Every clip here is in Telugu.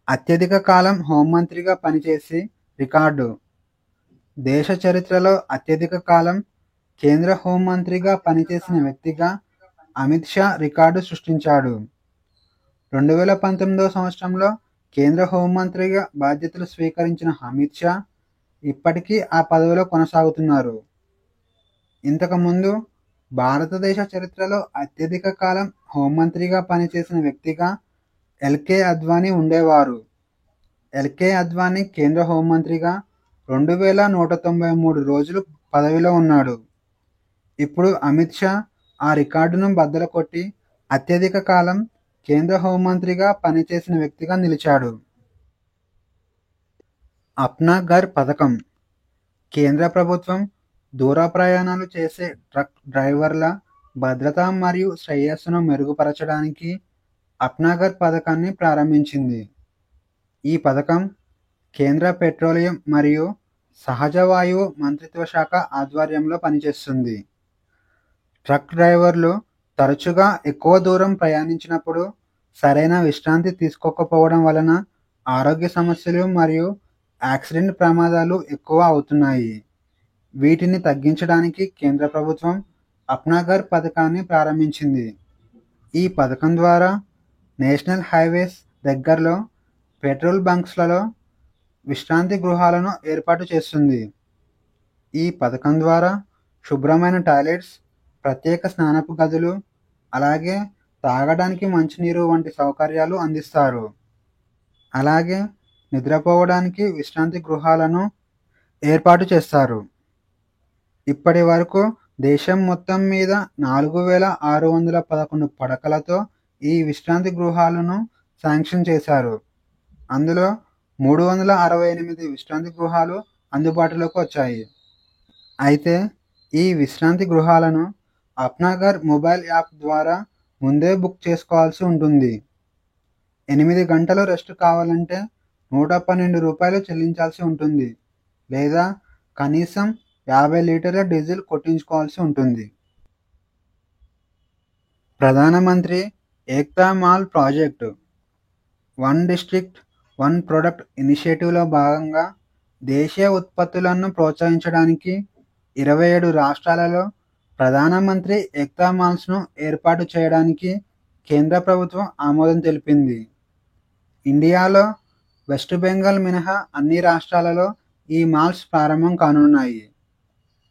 అత్యధిక కాలం హోంమంత్రిగా పనిచేసి రికార్డు. దేశ చరిత్రలో అత్యధిక కాలం కేంద్ర హోంమంత్రిగా పనిచేసిన వ్యక్తిగా అమిత్ షా రికార్డు సృష్టించాడు. 2019 సంవత్సరంలో కేంద్ర హోంమంత్రిగా బాధ్యతలు స్వీకరించిన అమిత్ షా ఇప్పటికీ ఆ పదవిలో కొనసాగుతున్నారు. ఇంతకుముందు భారతదేశ చరిత్రలో అత్యధిక కాలం హోంమంత్రిగా పనిచేసిన వ్యక్తిగా ఎల్కే అద్వానీ ఉండేవారు. ఎల్కే అద్వానీ కేంద్ర హోంమంత్రిగా 2193 రోజులు పదవిలో ఉన్నాడు. ఇప్పుడు అమిత్ షా ఆ రికార్డును బద్దలుకొట్టి అత్యధిక కాలం కేంద్ర హోంమంత్రిగా పనిచేసిన వ్యక్తిగా నిలిచాడు. అప్నా ఘర్ పథకం. కేంద్ర ప్రభుత్వం దూర ప్రయాణాలు చేసే ట్రక్ డ్రైవర్ల భద్రత మరియు శ్రేయస్సును మెరుగుపరచడానికి అప్నా ఘర్ పథకాన్ని ప్రారంభించింది. ఈ పథకం కేంద్ర పెట్రోలియం మరియు సహజ వాయువు మంత్రిత్వ శాఖ ఆధ్వర్యంలో పనిచేస్తుంది. ట్రక్ డ్రైవర్లు తరచుగా ఎక్కువ దూరం ప్రయాణించినప్పుడు సరైన విశ్రాంతి తీసుకోకపోవడం వలన ఆరోగ్య సమస్యలు మరియు యాక్సిడెంట్ ప్రమాదాలు ఎక్కువ అవుతున్నాయి. వీటిని తగ్గించడానికి కేంద్ర ప్రభుత్వం అప్నా ఘర్ పథకాన్ని ప్రారంభించింది. ఈ పథకం ద్వారా నేషనల్ హైవేస్ దగ్గరలో పెట్రోల్ బంక్స్లలో విశ్రాంతి గృహాలను ఏర్పాటు చేస్తుంది. ఈ పథకం ద్వారా శుభ్రమైన టాయిలెట్స్, ప్రత్యేక స్నానపు గదులు, అలాగే తాగడానికి మంచినీరు వంటి సౌకర్యాలు అందిస్తారు. అలాగే నిద్రపోవడానికి విశ్రాంతి గృహాలను ఏర్పాటు చేస్తారు. ఇప్పటి వరకు దేశం మొత్తం మీద 4611 పడకలతో ఈ విశ్రాంతి గృహాలను శాంక్షన్ చేశారు. అందులో 368 విశ్రాంతి గృహాలు అందుబాటులోకి వచ్చాయి. అయితే ఈ విశ్రాంతి గృహాలను అప్నా ఘర్ మొబైల్ యాప్ ద్వారా ముందే బుక్ చేసుకోవాల్సి ఉంటుంది. 8 గంటలు రెస్ట్ కావాలంటే ₹112 చెల్లించాల్సి ఉంటుంది, లేదా కనీసం 50 లీటర్ల డీజిల్ కొట్టించుకోవాల్సి ఉంటుంది. ప్రధానమంత్రి Ekta mall project one district one product ఇనిషియేటివ్లో భాగంగా దేశీయ ఉత్పత్తులను ప్రోత్సహించడానికి 27 రాష్ట్రాలలో ప్రధానమంత్రి ఏక్తా మాల్స్ను ఏర్పాటు చేయడానికి కేంద్ర ప్రభుత్వం ఆమోదం తెలిపింది. ఇండియాలో వెస్ట్ బెంగాల్ మినహా అన్ని రాష్ట్రాలలో ఈ మాల్స్ ప్రారంభం కానున్నాయి.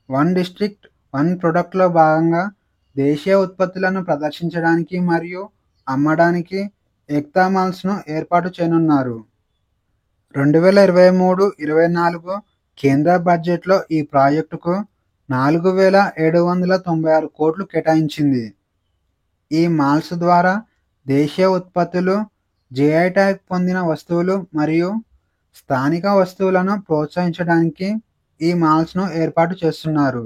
వన్ డిస్ట్రిక్ట్ వన్ ప్రొడక్ట్లో భాగంగా దేశీయ ఉత్పత్తులను ప్రదర్శించడానికి మరియు అమ్మడానికి ఏక్తా మాల్స్ను ఏర్పాటు చేయనున్నారు. 2023-24 కేంద్ర బడ్జెట్లో ఈ ప్రాజెక్టుకు 4,796 కోట్లు కేటాయించింది. ఈ మాల్స్ ద్వారా దేశీయ ఉత్పత్తులు, జిఐ ట్యాగ్ పొందిన వస్తువులు మరియు స్థానిక వస్తువులను ప్రోత్సహించడానికి ఈ మాల్స్ను ఏర్పాటు చేస్తున్నారు.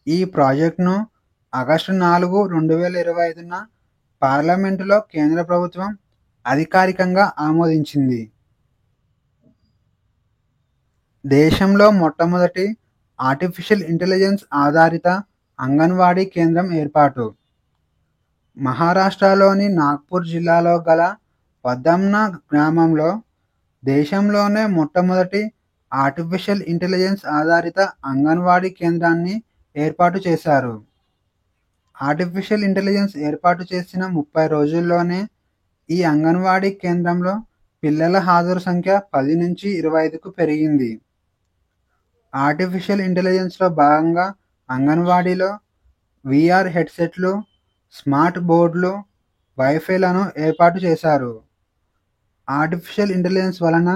ఈ ప్రాజెక్టును ఆగస్టు 4, 2025న పార్లమెంటులో కేంద్ర ప్రభుత్వం అధికారికంగా ఆమోదించింది. దేశంలో మొట్టమొదటి ఆర్టిఫిషియల్ ఇంటెలిజెన్స్ ఆధారిత అంగన్వాడీ కేంద్రం ఏర్పాటు. మహారాష్ట్రలోని నాగ్పూర్ జిల్లాలో గల పద్మనా గ్రామంలో దేశంలోనే మొట్టమొదటి ఆర్టిఫిషియల్ ఇంటెలిజెన్స్ ఆధారిత అంగన్వాడీ కేంద్రాన్ని ఏర్పాటు చేశారు. ఆర్టిఫిషియల్ ఇంటెలిజెన్స్ ఏర్పాటు చేసిన 30 రోజుల్లోనే ఈ అంగన్వాడీ కేంద్రంలో పిల్లల హాజరు సంఖ్య 10 నుంచి 25కు పెరిగింది. ఆర్టిఫిషియల్ ఇంటెలిజెన్స్లో భాగంగా అంగన్వాడీలో VR హెడ్సెట్లు, స్మార్ట్ బోర్డులు, వైఫైలను ఏర్పాటు చేశారు. ఆర్టిఫిషియల్ ఇంటెలిజెన్స్ వలన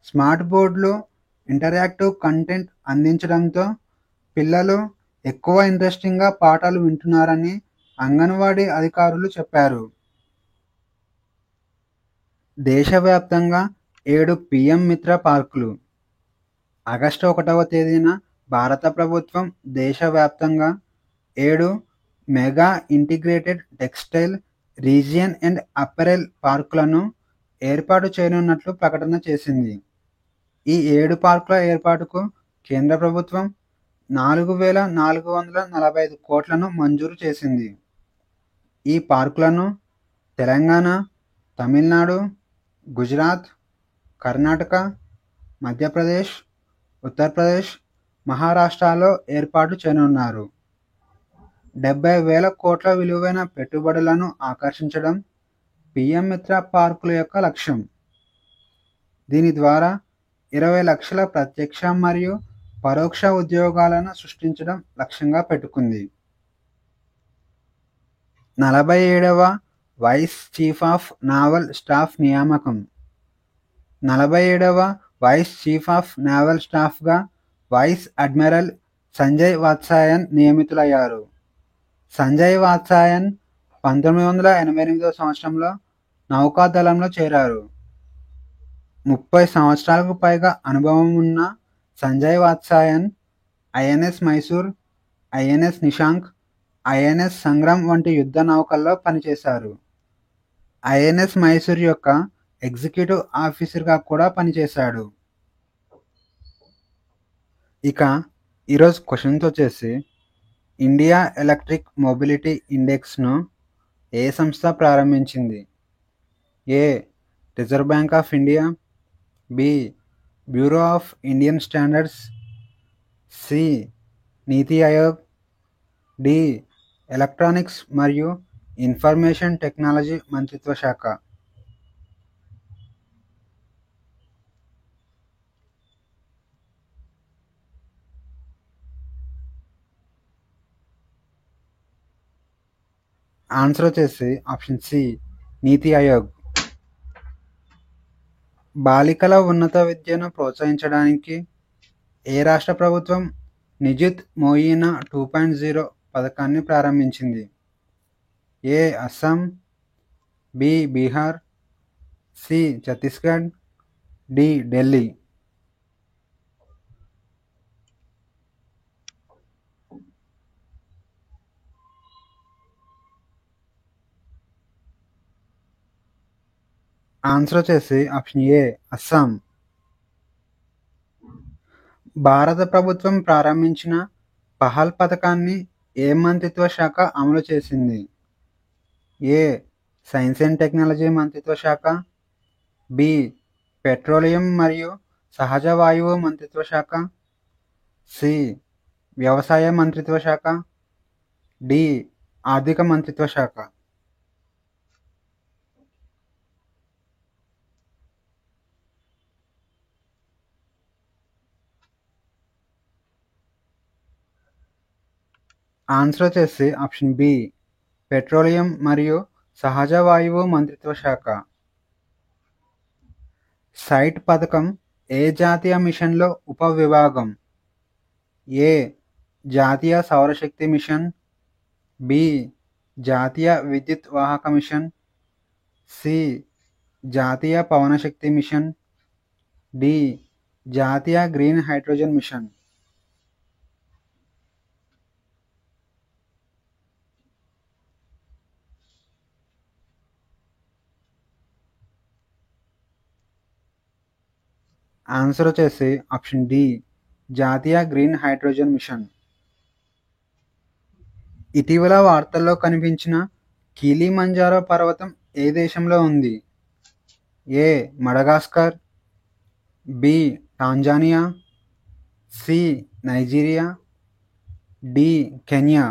స్మార్ట్ బోర్డులు ఇంటరాక్టివ్ కంటెంట్ అందించడంతో పిల్లలు ఎక్కువ ఇంట్రెస్టింగ్గా పాఠాలు వింటున్నారని అంగన్వాడీ అధికారులు చెప్పారు. దేశవ్యాప్తంగా 7 PM మిత్ర పార్కులు. ఆగస్టు 1వ తేదీన భారత ప్రభుత్వం దేశవ్యాప్తంగా 7 mega integrated textile, region and apparel పార్కులను ఏర్పాటు చేయనున్నట్లు ప్రకటన చేసింది. ఈ 7 పార్కుల ఏర్పాటుకు కేంద్ర ప్రభుత్వం 4,445 కోట్లను మంజూరు చేసింది. ఈ పార్కులను తెలంగాణ, తమిళనాడు, గుజరాత్, కర్ణాటక, మధ్యప్రదేశ్, ఉత్తరప్రదేశ్, మహారాష్ట్రలో ఏర్పాటు చేయనున్నారు. 70,000 కోట్ల విలువైన పెట్టుబడులను ఆకర్షించడం పీఎం మిత్ర పార్కుల యొక్క లక్ష్యం. దీని ద్వారా 20 లక్షల ప్రత్యక్ష మరియు పరోక్ష ఉద్యోగాలను సృష్టించడం లక్ష్యంగా పెట్టుకుంది. 47వ vice chief of naval staff నియామకం. 47వ వైస్ చీఫ్ ఆఫ్ నావల్ స్టాఫ్గా వైస్ అడ్మిరల్ సంజయ్ వాత్సాయన్ నియమితులయ్యారు. సంజయ్ వాత్సాయన్ 1988వ సంవత్సరంలో నౌకాదళంలో చేరారు. 30 సంవత్సరాలకు పైగా అనుభవం ఉన్న Sanjay Vatsayan INS Mysore, INS Nishank, INS Sangram వంటి యుద్ధ నౌకల్లో పనిచేశారు. ఐఎన్ఎస్ మైసూర్ యొక్క ఎగ్జిక్యూటివ్ ఆఫీసర్గా కూడా పనిచేశాడు. ఇక ఈరోజు క్వశ్చన్స్ వచ్చేసి ఇండియా ఎలక్ట్రిక్ మొబిలిటీ ఇండెక్స్ను ఏ సంస్థ ప్రారంభించింది? A. Reserve Bank of India, B. Bureau of Indian Standards, C. NITI Aayog, D. Electronics మరియు ఇన్ఫర్మేషన్ టెక్నాలజీ మంత్రిత్వ శాఖ. ఆన్సర్ వచ్చేసి ఆప్షన్ సి, నీతి ఆయోగ్. బాలికల ఉన్నత విద్యను ప్రోత్సహించడానికి ఏ రాష్ట్ర ప్రభుత్వం నిజిత్ మోయినా 2.0 పథకాన్ని ప్రారంభించింది? A. Assam, B. Bihar, C. Chhattisgarh, D. Delhi. Answer వచ్చేసి ఆప్షన్ ఏ, అస్సాం. భారత ప్రభుత్వం ప్రారంభించిన పహల్ పథకాన్ని ఏ మంత్రిత్వ శాఖ అమలు చేసింది? ఏ. సైన్స్ అండ్ టెక్నాలజీ మంత్రిత్వ శాఖ, బి. పెట్రోలియం మరియు సహజ వాయువు మంత్రిత్వ శాఖ, సి. వ్యవసాయ మంత్రిత్వ శాఖ, డి. ఆర్థిక మంత్రిత్వ శాఖ. ఆన్సర్ వచ్చేసి ఆప్షన్ బి, పెట్రోలియం మరియు సహజ వాయువు మంత్రిత్వ శాఖ. సైట్ పథకం ఏ జాతీయ మిషన్లో ఉపవిభాగం? ఏ. జాతీయ సౌరశక్తి మిషన్, బి. జాతీయ విద్యుత్ వాహక మిషన్, సి. జాతీయ పవనశక్తి మిషన్, డి. జాతీయ గ్రీన్ హైడ్రోజన్ మిషన్. ఆన్సర్ వచ్చేసి ఆప్షన్ డి, జాతీయ గ్రీన్ హైడ్రోజన్ మిషన్. ఇటీవల వార్తల్లో కనిపించిన కిలిమంజారో పర్వతం ఏ దేశంలో ఉంది? A. Madagascar, B. Tanzania, C. Nigeria, D. Kenya.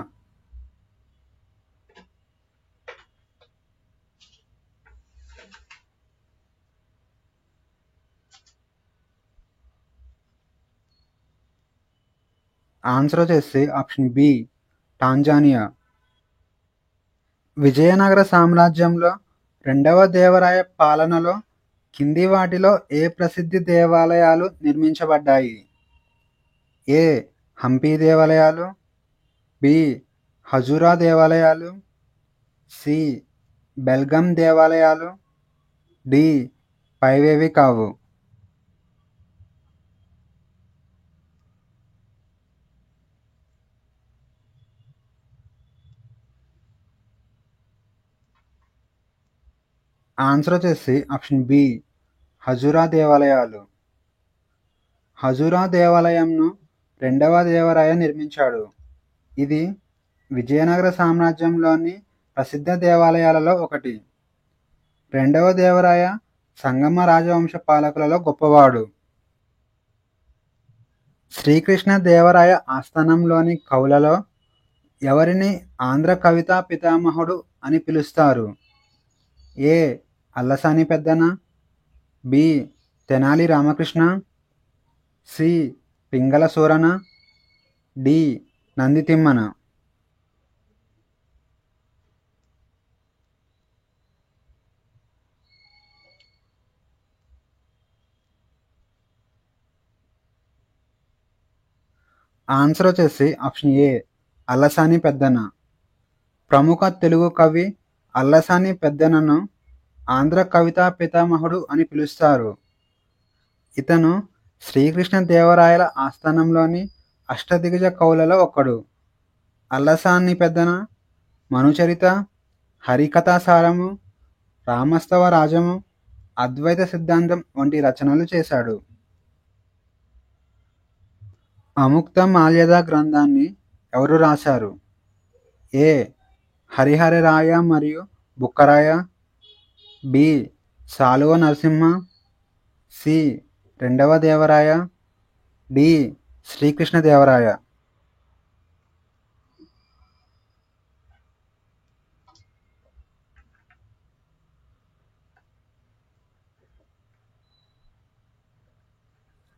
Answer వచ్చేసి ఆప్షన్ బి, టాంజానియా. విజయనగర సామ్రాజ్యంలో 2వ దేవరాయ పాలనలో కింది వాటిలో ఏ ప్రసిద్ధ దేవాలయాలు నిర్మించబడ్డాయి? ఏ. హంపి దేవాలయాలు, బి. హజూరా దేవాలయాలు, సి. బెల్గం దేవాలయాలు, డి. పైవేవి కావు. ఆన్సర్ వచ్చేసి ఆప్షన్ బి, హజూరా దేవాలయాలు. హజూరా దేవాలయంను 2వ దేవరాయ నిర్మించాడు. ఇది విజయనగర సామ్రాజ్యంలోని ప్రసిద్ధ దేవాలయాలలో ఒకటి. 2వ దేవరాయ సంగమ రాజవంశ పాలకులలో గొప్పవాడు. శ్రీకృష్ణ దేవరాయ ఆస్థానంలోని కవులలో ఎవరిని ఆంధ్ర కవితా పితామహుడు అని పిలుస్తారు? A. Allasani Peddana, B. Tenali Ramakrishna, C. Pingali Surana, D. Nandi Thimmana. Answer వచ్చేసి ఆప్షన్ ఏ. అల్లసాని పెద్దన. ప్రముఖ తెలుగు కవి అల్లసాని పెద్దనను ఆంధ్ర కవితా పితామహుడు అని పిలుస్తారు. ఇతను శ్రీకృష్ణ దేవరాయల ఆస్థానంలోని అష్టదిగ్గజ కవులలో ఒకడు. అల్లసాని పెద్దన మనుచరిత, హరికథాసారము, రామస్తవ రాజము, అద్వైత సిద్ధాంతం వంటి రచనలు చేశాడు. అముక్త మాల్యద గ్రంథాన్ని ఎవరు రాశారు? ఏ. హరిహరరాయ మరియు బుక్కరాయ, బి. సాలువ నరసింహ, సి. రెండవ దేవరాయ, డి. శ్రీకృష్ణ దేవరాయ.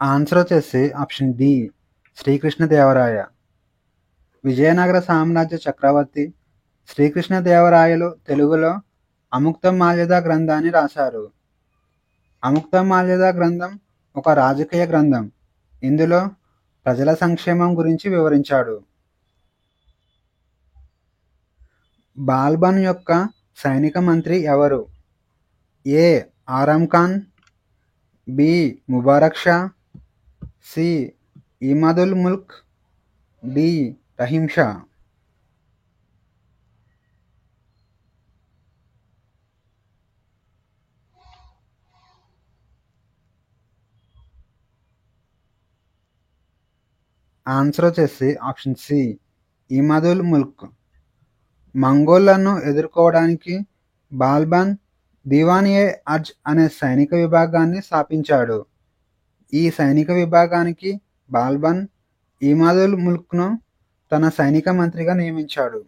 ఆన్సర్ వచ్చేసి ఆప్షన్ డి. శ్రీకృష్ణ దేవరాయ. విజయనగర సామ్రాజ్య చక్రవర్తి శ్రీకృష్ణ దేవరాయలు తెలుగులో అముక్త మాల్యద గ్రంథాన్ని రాశారు. అముక్త మాల్యద గ్రంథం ఒక రాజకీయ గ్రంథం. ఇందులో ప్రజల సంక్షేమం గురించి వివరించాడు. బాల్బన్ యొక్క సైనిక మంత్రి ఎవరు? A. Aram Khan, B. Mubarak Shah, C. Imadul Mulk, D. Rahim Shah. Answer వచ్చేసి ఆప్షన్ సి. ఇమాదుల్ ముల్క్. మంగోళ్లను ఎదుర్కోవడానికి బాల్బన్ దివాన్-ఏ-అర్జ్ అనే సైనిక విభాగాన్ని స్థాపించాడు. ఈ సైనిక విభాగానికి బాల్బన్ ఇమాదుల్ ముల్క్ను తన సైనిక మంత్రిగా నియమించాడు.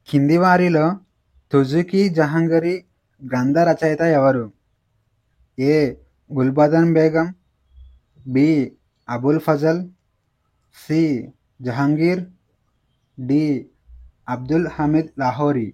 కింది వారిలో తుజుకి జహంగీరీ గ్రంథ రచయిత ఎవరు? A. Gulbadan Begum, B. Abul Fazl, C. Jahangir, D. Abdul Hamid Lahori.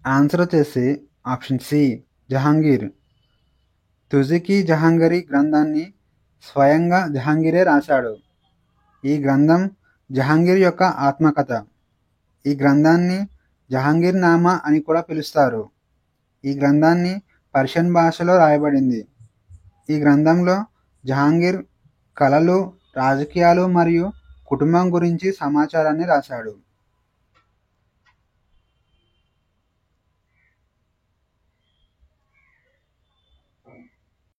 Answer వచ్చేసి ఆప్షన్ సి. జహాంగీర్. తుజుకి జహంగీరీ గ్రంథాన్ని స్వయంగా జహాంగీరే రాశాడు. ఈ గ్రంథం జహాంగీర్ యొక్క ఆత్మకథ. ఈ గ్రంథాన్ని జహాంగీర్ నామా అని కూడా పిలుస్తారు. ఈ గ్రంథాన్ని పర్షియన్ భాషలో రాయబడింది. ఈ గ్రంథంలో జహాంగీర్ కళలు, రాజకీయాలు మరియు కుటుంబం గురించి సమాచారాన్ని రాశాడు.